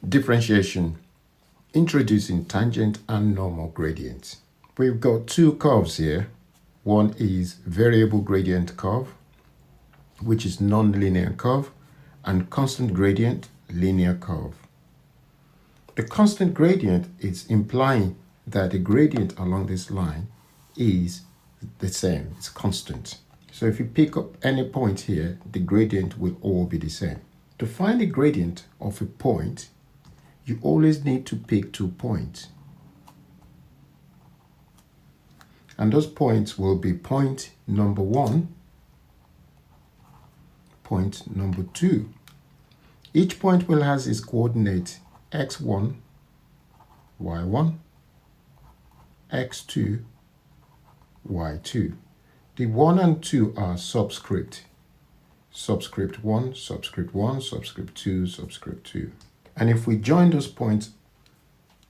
Differentiation, introducing tangent and normal gradients. We've got two curves here. One is variable gradient curve, which is non-linear curve, and constant gradient linear curve. The constant gradient is implying that the gradient along this line is the same, it's constant. So if you pick up any point here, the gradient will all be the same. To find the gradient of a point, you always need to pick 2 points. And those points will be point number 1, point number 2. Each point will have its coordinate x1, y1, x2, y2. The 1 and 2 are subscript. Subscript 1, subscript 1, subscript 2, subscript 2. And if we join those points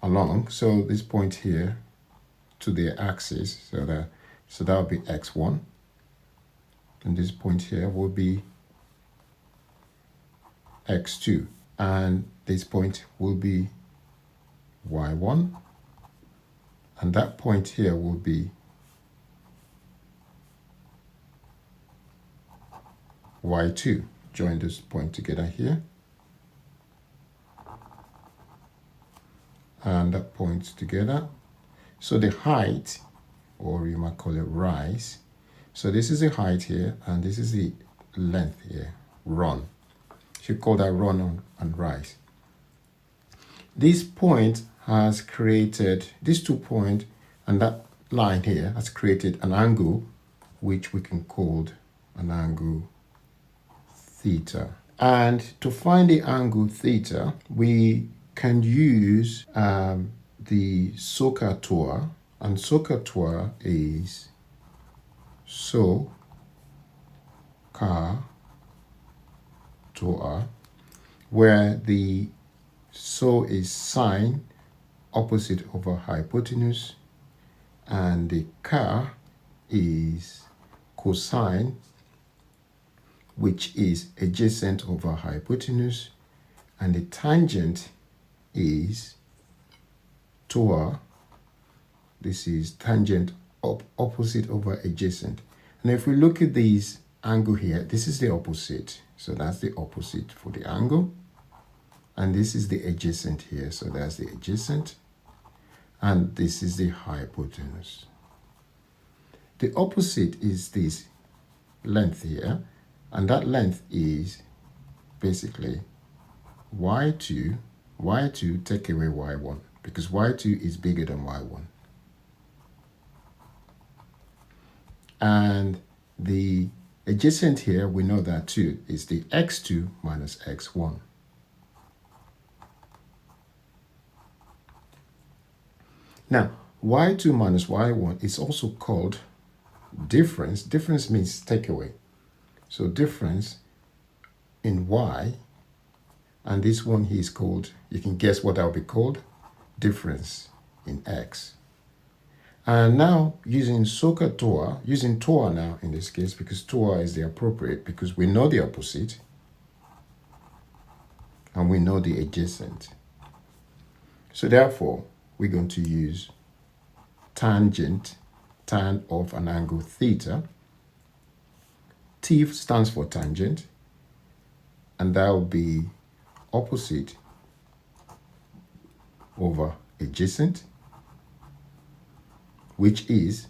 along, so this point here to the axis, so that will be x1, and this point here will be x2, and this point will be y1, and that point here will be y2. Join this point together here, and that point together. So the height, or you might call it rise, so this is the height here, and this is the length here, run. You call that run and rise. This point has created, these 2 points and that line here has created an angle, which we can call an angle theta. And to find the angle theta, we can use the SOHCAHTOA, and SOHCAHTOA is SOHCAHTOA, where the SO is sine opposite over hypotenuse, and the CA is cosine, which is adjacent over hypotenuse, and the tangent is TOA. This is tangent opposite over adjacent. And if we look at this angle here, this is the opposite. So that's the opposite for the angle. And this is the adjacent here. So that's the adjacent. And this is the hypotenuse. The opposite is this length here. And that length is basically y2 take away y1, because y2 is bigger than y1. And the adjacent here, we know that too, is the x2 minus x1. Now, y2 minus y1 is also called difference. Difference means take away. So difference in y, and this one here is called, you can guess what that will be called, difference in x. And now using SOHCAHTOA, using TOA now in this case, because TOA is the appropriate, because we know the opposite and we know the adjacent. So therefore, we're going to use tangent, tan of an angle theta. T stands for tangent, and that will be opposite over adjacent, which is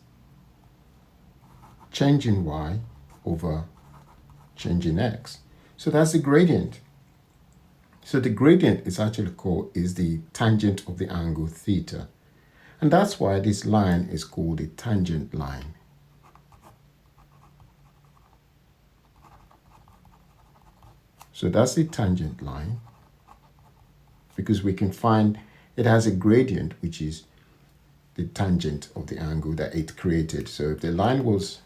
changing y over changing x. So that's the gradient. So the gradient is actually is the tangent of the angle theta. And that's why this line is called a tangent line. So that's the tangent line, because we can find it has a gradient, which is the tangent of the angle that it created. So if the line was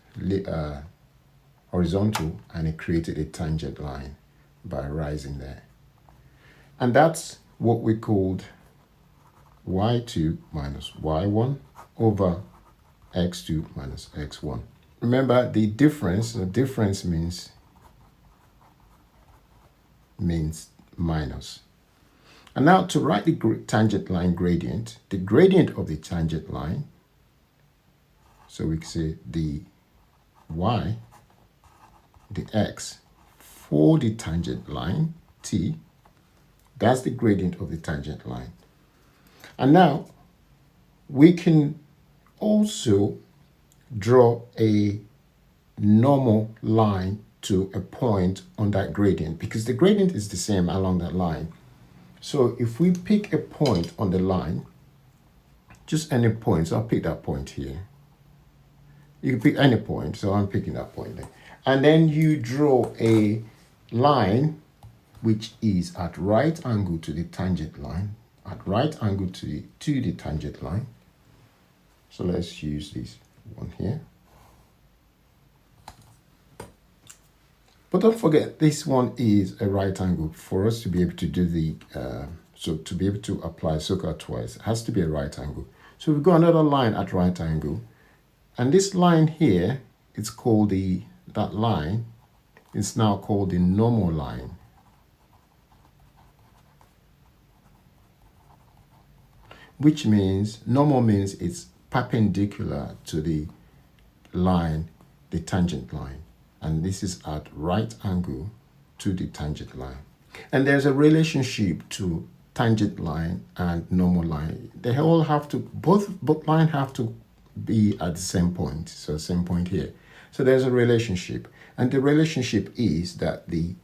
horizontal and it created a tangent line by rising there. And that's what we called y2 minus y1 over x2 minus x1. Remember the difference means minus. And now to write the tangent line gradient, the gradient of the tangent line, so we can say the y, the x for the tangent line, t, that's the gradient of the tangent line. And now we can also draw a normal line to a point on that gradient because the gradient is the same along that line. So if we pick a point on the line, just any point, so I'll pick that point here. You can pick any point, so I'm picking that point there. And then you draw a line which is at right angle to the tangent line, at right angle to the tangent line. So let's use this one here. But don't forget, this one is a right angle. For us to be able to do the, so to be able to apply SOHCAHTOA twice, it has to be a right angle. So we've got another line at right angle. And this line here, it's called that line is now called the normal line. Which means, normal means it's perpendicular to the line, the tangent line. And this is at right angle to the tangent line. And there's a relationship to tangent line and normal line. They all have to, both lines have to be at the same point. So same point here. So there's a relationship. And the relationship is that the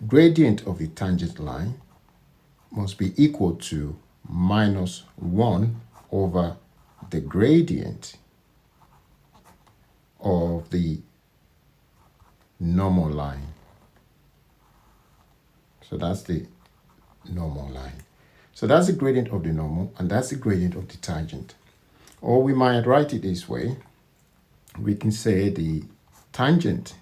gradient of the tangent line must be equal to minus 1 over the gradient of the normal line. So that's the normal line. So that's the gradient of the normal, and that's the gradient of the tangent. Or we might write it this way. We can say the tangent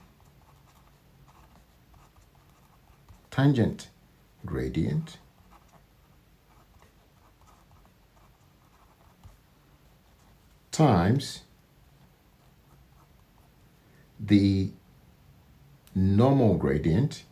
gradient times the normal gradient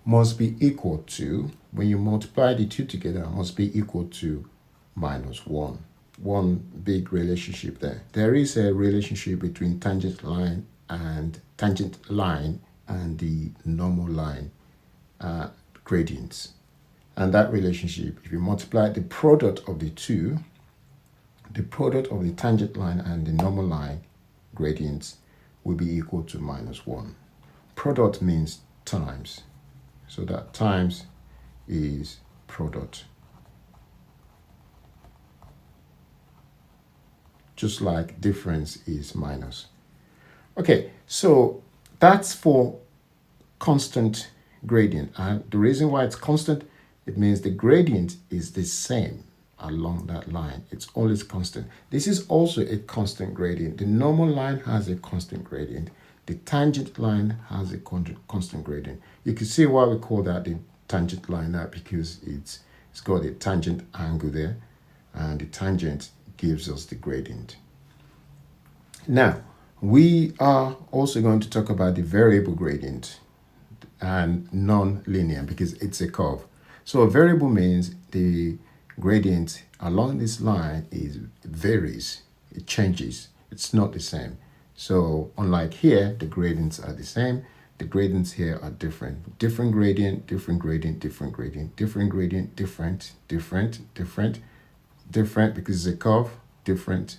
must be equal to, when you multiply the two together, must be equal to minus 1. One big relationship there. There is a relationship between tangent line and the normal line gradients. And that relationship, if you multiply the product of the two, the product of the tangent line and the normal line gradients will be equal to minus 1. Product means times. So that times is product. Just like difference is minus. Okay, so that's for constant gradient. And the reason why it's constant, it means the gradient is the same along that line. It's always constant. This is also a constant gradient. The normal line has a constant gradient. The tangent line has a constant gradient. You can see why we call that the tangent line now, because it's got a tangent angle there, and the tangent gives us the gradient. Now, we are also going to talk about the variable gradient and non-linear because it's a curve. So a variable means the gradient along this line varies, it changes, it's not the same. So unlike here, the gradients are the same. The gradients here are different. Different gradient, different gradient, different gradient, different gradient, different, because it's a curve, different.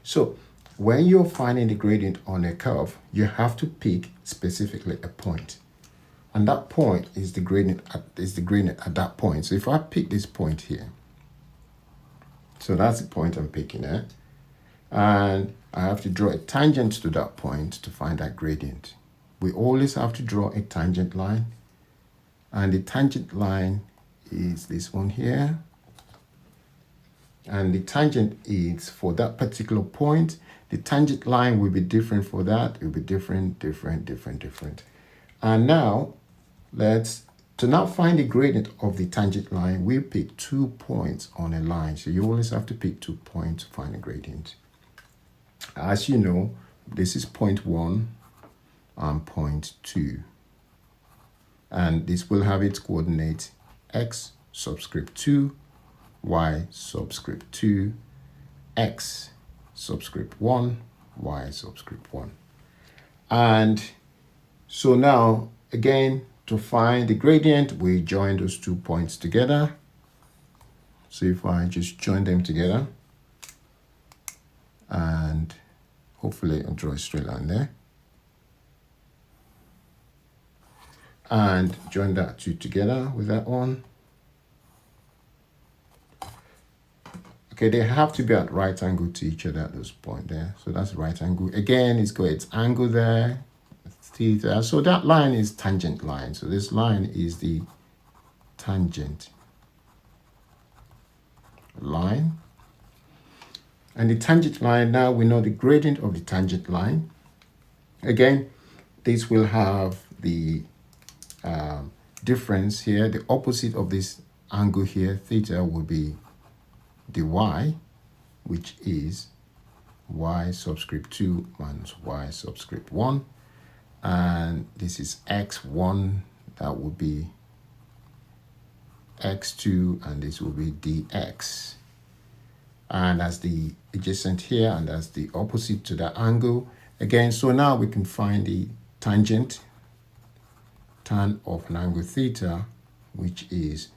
So when you're finding the gradient on a curve, you have to pick specifically a point. And that point is the gradient at that point. So if I pick this point here, so that's the point I'm picking at. And I have to draw a tangent to that point to find that gradient. We always have to draw a tangent line. And the tangent line is this one here. And the tangent is for that particular point. The tangent line will be different for that. It will be different. And now, to now find the gradient of the tangent line, we pick 2 points on a line. So you always have to pick 2 points to find a gradient. As you know, this is point 1 and point 2. And this will have its coordinate x subscript 2, y subscript 2, x subscript 1, y subscript 1. And so now, again, to find the gradient, we join those 2 points together. So if I just join them together, and hopefully I'll draw a straight line there, and join that 2 together with that one. Okay, they have to be at right angle to each other at this point there. So that's right angle. Again, it's got its angle there, theta. So that line is tangent line. So this line is the tangent line. And the tangent line, now we know the gradient of the tangent line. Again, this will have the difference here. The opposite of this angle here, theta, will be the y, which is y subscript 2 minus y subscript 1. And this is x1, that will be x2, and this will be dx. And that's the adjacent here, and that's the opposite to that angle. Again, so now we can find the tangent, tan of an angle theta, which is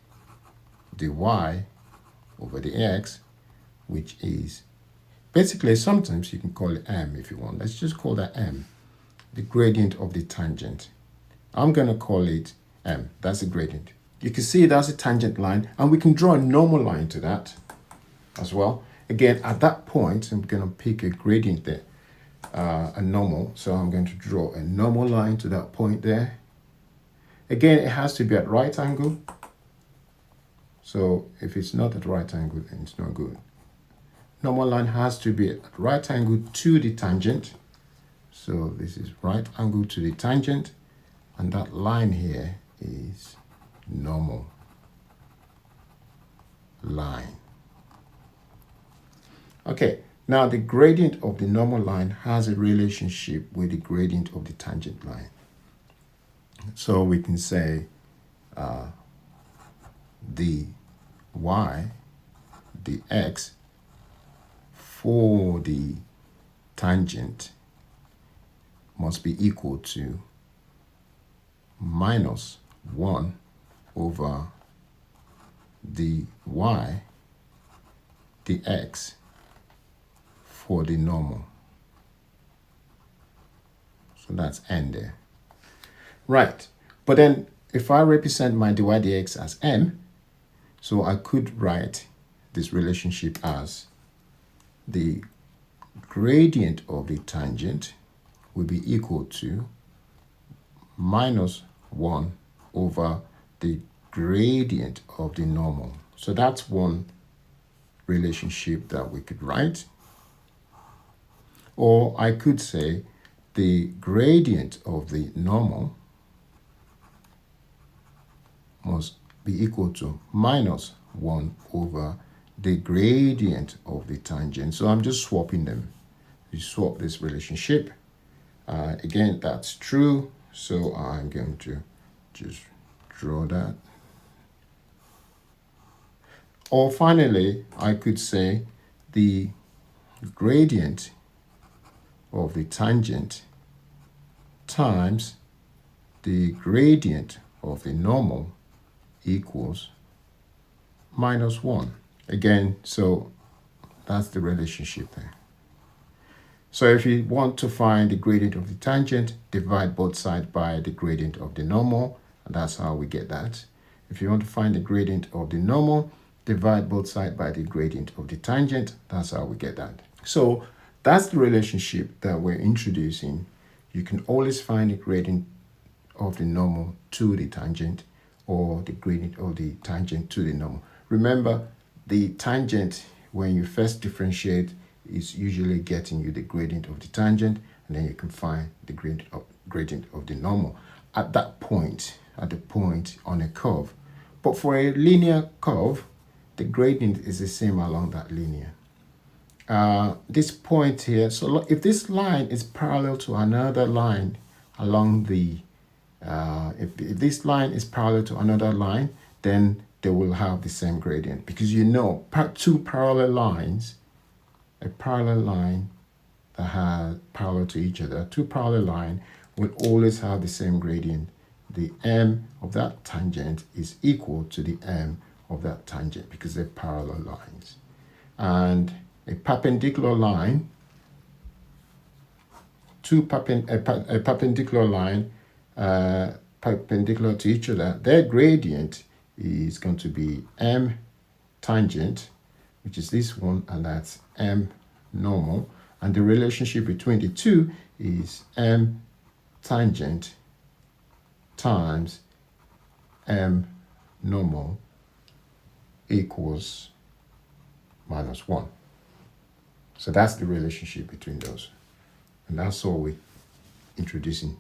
the y over the x, which is basically, sometimes you can call it m if you want. Let's just call that m, the gradient of the tangent. I'm going to call it m. That's the gradient. You can see that's a tangent line, and we can draw a normal line to that as well. Again, at that point, I'm going to pick a gradient there, a normal. So I'm going to draw a normal line to that point there. Again, it has to be at right angle. So if it's not at right angle, then it's not good. Normal line has to be at right angle to the tangent. So this is right angle to the tangent, and that line here is normal line. Okay, now the gradient of the normal line has a relationship with the gradient of the tangent line. So we can say the y, the x for the tangent must be equal to minus 1 over the y, the x for the normal. So that's n there. Right, but then if I represent my dy dx as m, so I could write this relationship as the gradient of the tangent will be equal to minus 1 over the gradient of the normal. So that's one relationship that we could write. Or I could say the gradient of the normal must be equal to minus 1 over the gradient of the tangent. So I'm just swapping them. You swap this relationship. Again, that's true. So I'm going to just draw that. Or finally, I could say the gradient of the tangent times the gradient of the normal equals minus 1. Again, so that's the relationship there. So if you want to find the gradient of the tangent, divide both sides by the gradient of the normal, and that's how we get that. If you want to find the gradient of the normal, divide both sides by the gradient of the tangent, that's how we get that. So that's the relationship that we're introducing. You can always find the gradient of the normal to the tangent, or the gradient of the tangent to the normal. Remember, the tangent, when you first differentiate, is usually getting you the gradient of the tangent, and then you can find the gradient of the normal at that point, at the point on a curve. But for a linear curve, the gradient is the same along that linear. this point here, so if this line is parallel to another line along the, if this line is parallel to another line, then they will have the same gradient, because you know two parallel lines, a parallel line that has parallel to each other, two parallel line will always have the same gradient. The m of that tangent is equal to the m of that tangent because they're parallel lines. And a perpendicular line, a perpendicular line perpendicular to each other, their gradient is going to be m tangent, which is this one, and that's m normal. And the relationship between the two is m tangent times m normal equals -1. So that's the relationship between those. And that's all we're introducing.